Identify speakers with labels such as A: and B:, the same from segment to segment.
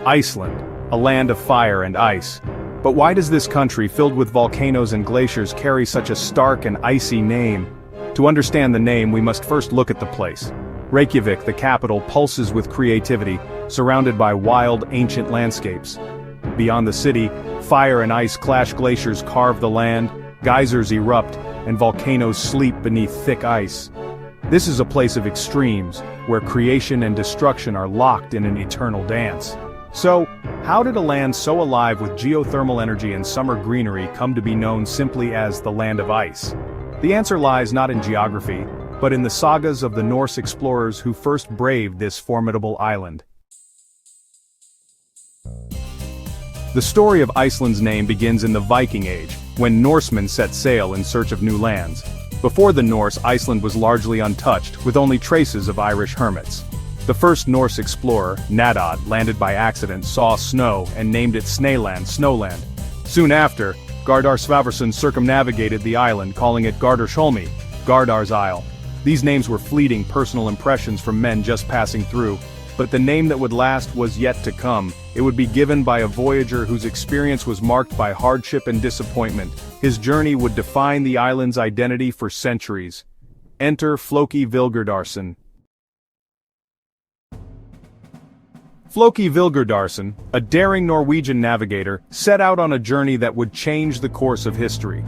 A: Iceland, a land of fire and ice. But why does this country filled with volcanoes and glaciers carry such a stark and icy name? To understand the name, we must first look at the place. Reykjavik, the capital, pulses with creativity, surrounded by wild, ancient landscapes. Beyond the city, fire and ice clash, glaciers carve the land, geysers erupt, and volcanoes sleep beneath thick ice. This is a place of extremes, where creation and destruction are locked in an eternal dance. So, how did a land so alive with geothermal energy and summer greenery come to be known simply as the Land of Ice? The answer lies not in geography, but in the sagas of the Norse explorers who first braved this formidable island. The story of Iceland's name begins in the Viking Age, when Norsemen set sail in search of new lands. Before the Norse, Iceland was largely untouched, with only traces of Irish hermits. The first Norse explorer, Nadod, landed by accident, saw snow and named it Snæland, Snowland. Soon after, Gardar Svavarsson circumnavigated the island, calling it Gardarsholmi, Gardar's Isle. These names were fleeting personal impressions from men just passing through, but the name that would last was yet to come. It would be given by a voyager whose experience was marked by hardship and disappointment. His journey would define the island's identity for centuries. Enter Flóki Vilgerðarson. Flóki Vilgerðarson, a daring Norwegian navigator, set out on a journey that would change the course of history.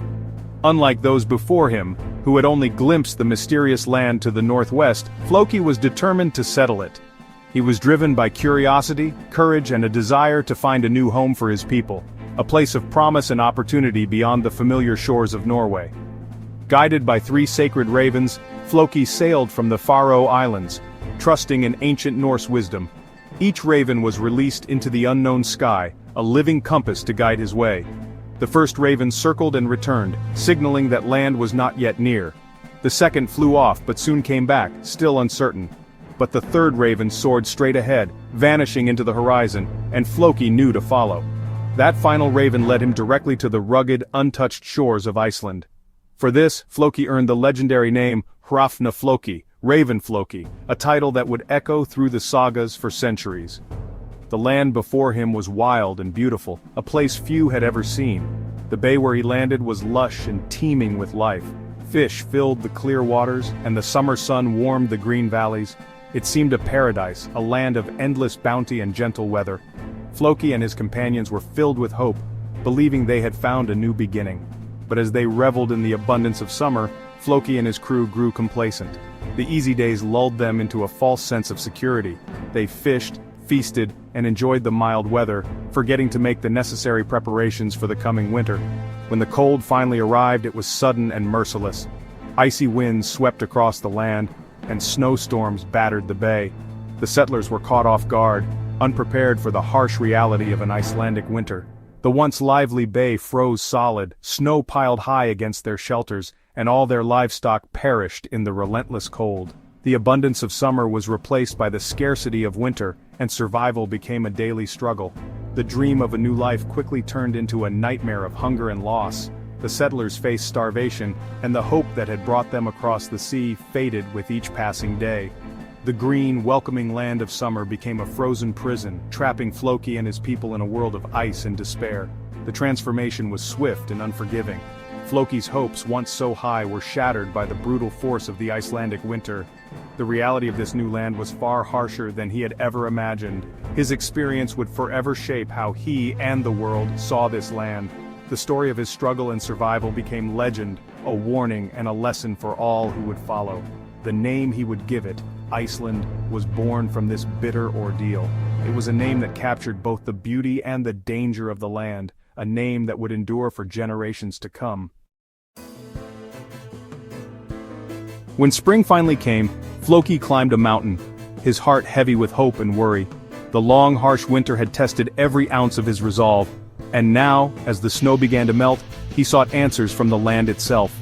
A: Unlike those before him, who had only glimpsed the mysterious land to the northwest, Flóki was determined to settle it. He was driven by curiosity, courage, and a desire to find a new home for his people, a place of promise and opportunity beyond the familiar shores of Norway. Guided by 3 sacred ravens, Flóki sailed from the Faroe Islands, trusting in ancient Norse wisdom. Each raven was released into the unknown sky, a living compass to guide his way. The first raven circled and returned, signaling that land was not yet near. The second flew off but soon came back, still uncertain. But the third raven soared straight ahead, vanishing into the horizon, and Flóki knew to follow. That final raven led him directly to the rugged, untouched shores of Iceland. For this, Flóki earned the legendary name Hrafna Flóki, Raven Flóki, a title that would echo through the sagas for centuries. The land before him was wild and beautiful, a place few had ever seen. The bay where he landed was lush and teeming with life. Fish filled the clear waters, and the summer sun warmed the green valleys. It seemed a paradise, a land of endless bounty and gentle weather. Flóki and his companions were filled with hope, believing they had found a new beginning. But as they reveled in the abundance of summer, Flóki and his crew grew complacent. The easy days lulled them into a false sense of security. They fished, feasted, and enjoyed the mild weather, forgetting to make the necessary preparations for the coming winter. When the cold finally arrived, it was sudden and merciless. Icy winds swept across the land, and snowstorms battered the bay. The settlers were caught off guard, unprepared for the harsh reality of an Icelandic winter. The once lively bay froze solid, snow piled high against their shelters, and all their livestock perished in the relentless cold. The abundance of summer was replaced by the scarcity of winter, and survival became a daily struggle. The dream of a new life quickly turned into a nightmare of hunger and loss. The settlers faced starvation, and the hope that had brought them across the sea faded with each passing day. The green, welcoming land of summer became a frozen prison, trapping Flóki and his people in a world of ice and despair. The transformation was swift and unforgiving. Flóki's hopes, once so high, were shattered by the brutal force of the Icelandic winter. The reality of this new land was far harsher than he had ever imagined. His experience would forever shape how he and the world saw this land. The story of his struggle and survival became legend, a warning and a lesson for all who would follow. The name he would give it, Iceland, was born from this bitter ordeal. It was a name that captured both the beauty and the danger of the land, a name that would endure for generations to come. When spring finally came, Flóki climbed a mountain, his heart heavy with hope and worry. The long, harsh winter had tested every ounce of his resolve, and now, as the snow began to melt, he sought answers from the land itself.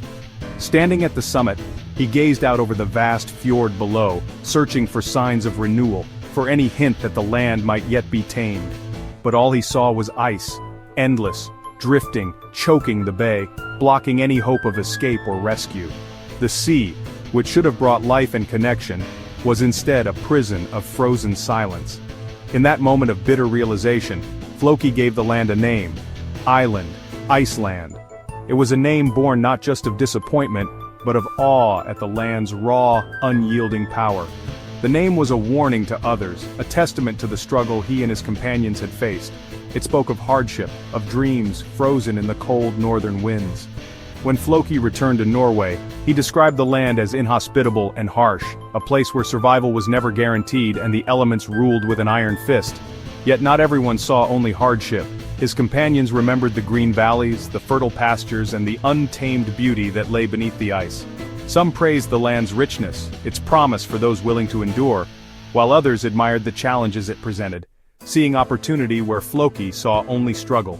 A: Standing at the summit, he gazed out over the vast fjord below, searching for signs of renewal, for any hint that the land might yet be tamed. But all he saw was ice, endless, drifting, choking the bay, blocking any hope of escape or rescue. The sea, which should have brought life and connection, was instead a prison of frozen silence. In that moment of bitter realization, Flóki gave the land a name: Island, Iceland. It was a name born not just of disappointment, but of awe at the land's raw, unyielding power. The name was a warning to others, a testament to the struggle he and his companions had faced. It spoke of hardship, of dreams frozen in the cold northern winds. When Flóki returned to Norway, he described the land as inhospitable and harsh, a place where survival was never guaranteed and the elements ruled with an iron fist. Yet not everyone saw only hardship. His companions remembered the green valleys, the fertile pastures, and the untamed beauty that lay beneath the ice. Some praised the land's richness, its promise for those willing to endure, while others admired the challenges it presented, seeing opportunity where Flóki saw only struggle.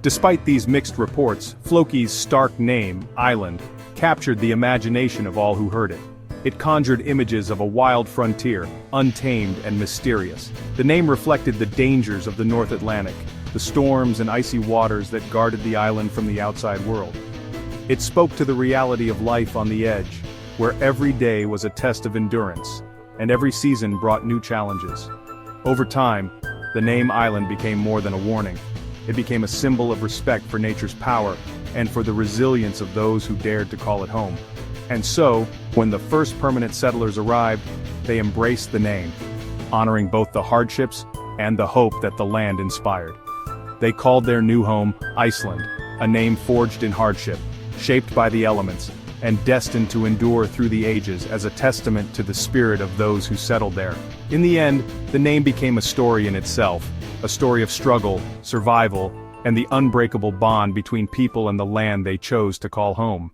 A: Despite these mixed reports, Flóki's stark name, Island, captured the imagination of all who heard it. It conjured images of a wild frontier, untamed and mysterious. The name reflected the dangers of the North Atlantic, the storms and icy waters that guarded the island from the outside world. It spoke to the reality of life on the edge, where every day was a test of endurance, and every season brought new challenges. Over time, the name Island became more than a warning. It became a symbol of respect for nature's power, and for the resilience of those who dared to call it home. And so, when the first permanent settlers arrived, they embraced the name, honoring both the hardships and the hope that the land inspired. They called their new home Iceland, a name forged in hardship, shaped by the elements, and destined to endure through the ages as a testament to the spirit of those who settled there. In the end, the name became a story in itself, a story of struggle, survival, and the unbreakable bond between people and the land they chose to call home.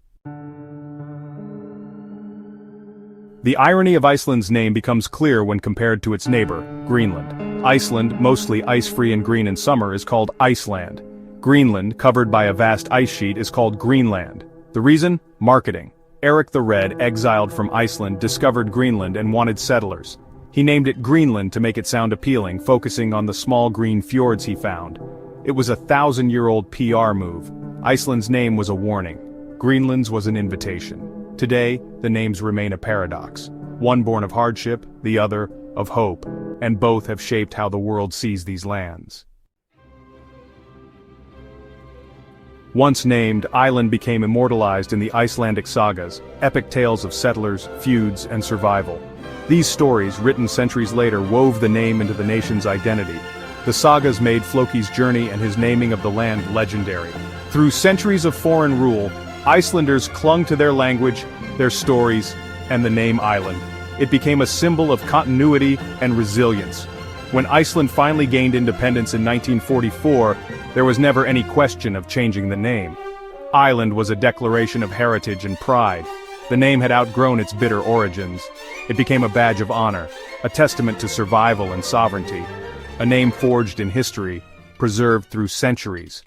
A: The irony of Iceland's name becomes clear when compared to its neighbor, Greenland. Iceland, mostly ice-free and green in summer, is called Iceland. Greenland, covered by a vast ice sheet, is called Greenland. The reason? Marketing. Eric the Red, exiled from Iceland, discovered Greenland and wanted settlers. He named it Greenland to make it sound appealing, focusing on the small green fjords he found. It was a 1,000-year-old PR move. Iceland's name was a warning. Greenland's was an invitation. Today, the names remain a paradox. One born of hardship, the other of hope, and both have shaped how the world sees these lands. Once named, Island became immortalized in the Icelandic sagas, epic tales of settlers, feuds, and survival. These stories, written centuries later, wove the name into the nation's identity. The sagas made Flóki's journey and his naming of the land legendary. Through centuries of foreign rule, Icelanders clung to their language, their stories, and the name Island. It became a symbol of continuity and resilience. When Iceland finally gained independence in 1944, there was never any question of changing the name. Island was a declaration of heritage and pride. The name had outgrown its bitter origins. It became a badge of honor, a testament to survival and sovereignty. A name forged in history, preserved through centuries.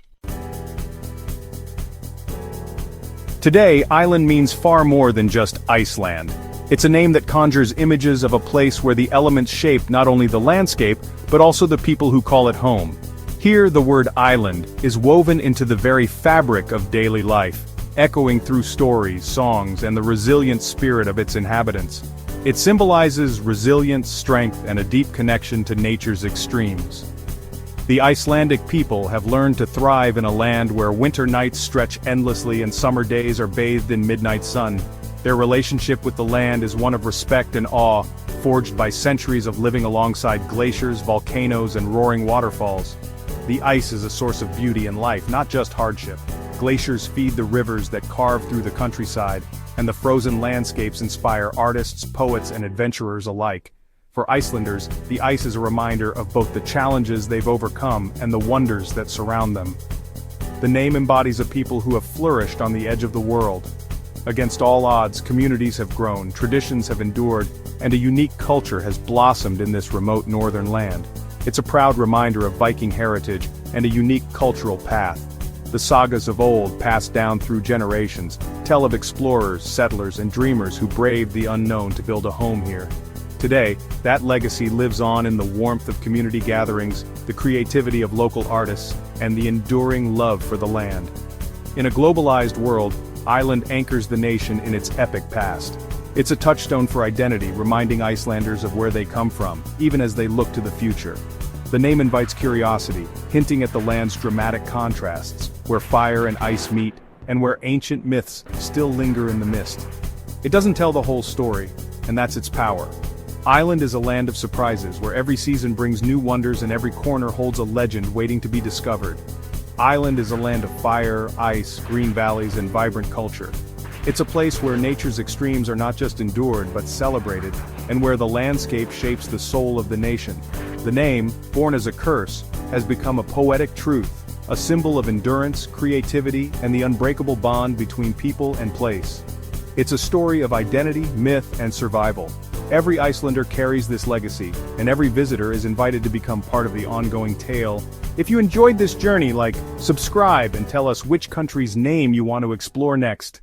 A: Today, Island means far more than just Iceland. It's a name that conjures images of a place where the elements shape not only the landscape, but also the people who call it home. Here, the word island is woven into the very fabric of daily life, echoing through stories, songs, and the resilient spirit of its inhabitants. It symbolizes resilience, strength, and a deep connection to nature's extremes. The Icelandic people have learned to thrive in a land where winter nights stretch endlessly and summer days are bathed in midnight sun. Their relationship with the land is one of respect and awe, forged by centuries of living alongside glaciers, volcanoes, and roaring waterfalls. The ice is a source of beauty and life, not just hardship. Glaciers feed the rivers that carve through the countryside, and the frozen landscapes inspire artists, poets, and adventurers alike. For Icelanders, the ice is a reminder of both the challenges they've overcome and the wonders that surround them. The name embodies a people who have flourished on the edge of the world. Against all odds, communities have grown, traditions have endured, and a unique culture has blossomed in this remote northern land. It's a proud reminder of Viking heritage and a unique cultural path. The sagas of old, passed down through generations, tell of explorers, settlers, and dreamers who braved the unknown to build a home here. Today, that legacy lives on in the warmth of community gatherings, the creativity of local artists, and the enduring love for the land. In a globalized world, Island anchors the nation in its epic past. It's a touchstone for identity, reminding Icelanders of where they come from, even as they look to the future. The name invites curiosity, hinting at the land's dramatic contrasts, where fire and ice meet, and where ancient myths still linger in the mist. It doesn't tell the whole story, and that's its power. Iceland is a land of surprises, where every season brings new wonders and every corner holds a legend waiting to be discovered. Iceland is a land of fire, ice, green valleys, and vibrant culture. It's a place where nature's extremes are not just endured but celebrated, and where the landscape shapes the soul of the nation. The name, born as a curse, has become a poetic truth, a symbol of endurance, creativity, and the unbreakable bond between people and place. It's a story of identity, myth, and survival. Every Icelander carries this legacy, and every visitor is invited to become part of the ongoing tale. If you enjoyed this journey, subscribe and tell us which country's name you want to explore next.